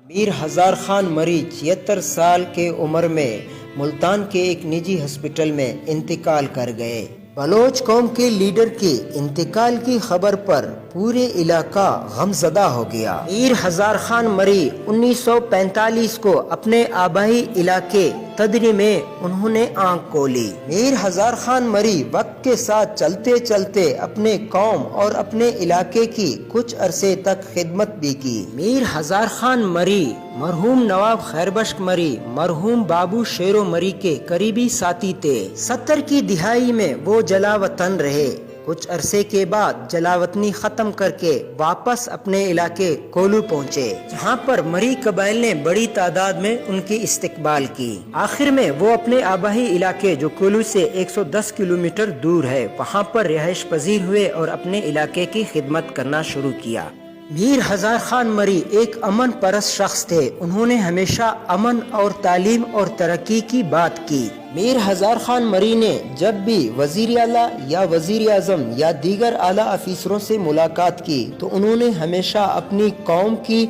میر ہزار خان مری 76 سال کے عمر میں ملتان کے ایک نجی ہسپتال میں انتقال کر گئے۔ بلوچ قوم کے لیڈر کے انتقال کی خبر پر پورے علاقہ غمزدہ ہو گیا۔ میر ہزار خان مری 1945 کو اپنے آبائی علاقے تدری میں انہوں نے آنکھ کھولی۔ میر ہزار خان مری وقت کے ساتھ چلتے چلتے اپنے قوم اور اپنے علاقے کی کچھ عرصے تک خدمت بھی کی۔ میر ہزار خان مری مرحوم نواب خیربخش مری، مرحوم بابو شیرو مری کے قریبی ساتھی تھے۔ 70 کی دہائی میں وہ جلا وطن رہے۔ کچھ عرصے کے بعد جلا وطنی ختم کر کے واپس اپنے علاقے کولو پہنچے، جہاں پر مری قبائل نے بڑی تعداد میں ان کی استقبال کی۔ آخر میں وہ اپنے آبائی علاقے جو کولو سے 110 کلومیٹر دور ہے وہاں پر رہائش پذیر ہوئے اور اپنے علاقے کی خدمت کرنا شروع کیا۔ میر ہزار خان مری ایک امن پرست شخص تھے۔ انہوں نے ہمیشہ امن اور تعلیم اور ترقی کی بات کی۔ میر ہزار خان مری نے جب بھی وزیر اعلیٰ یا وزیر اعظم یا دیگر اعلیٰ افسروں سے ملاقات کی تو انہوں نے ہمیشہ اپنی قوم کی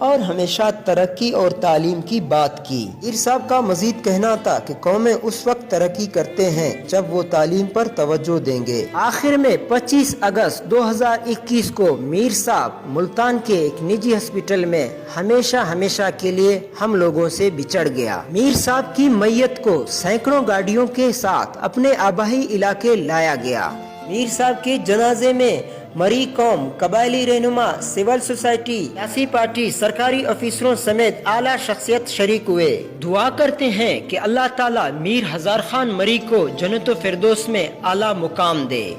اور ہمیشہ ترقی اور تعلیم کی بات کی۔ میر صاحب کا مزید کہنا تھا کہ قومیں اس وقت ترقی کرتے ہیں جب وہ تعلیم پر توجہ دیں گے۔ آخر میں 25 اگست 2021 کو میر صاحب ملتان کے ایک نجی ہسپتال میں ہمیشہ کے لیے ہم لوگوں سے بچھڑ گیا۔ میر صاحب کی میت کو سینکڑوں گاڑیوں کے ساتھ اپنے آبائی علاقے لایا گیا۔ میر صاحب کے جنازے میں مری قوم، قبائلی رہنما، سول سوسائٹی، سیاسی پارٹی، سرکاری افسروں سمیت اعلیٰ شخصیت شریک ہوئے۔ دعا کرتے ہیں کہ اللہ تعالیٰ میر ہزار خان مری کو جنت و فردوس میں اعلیٰ مقام دے۔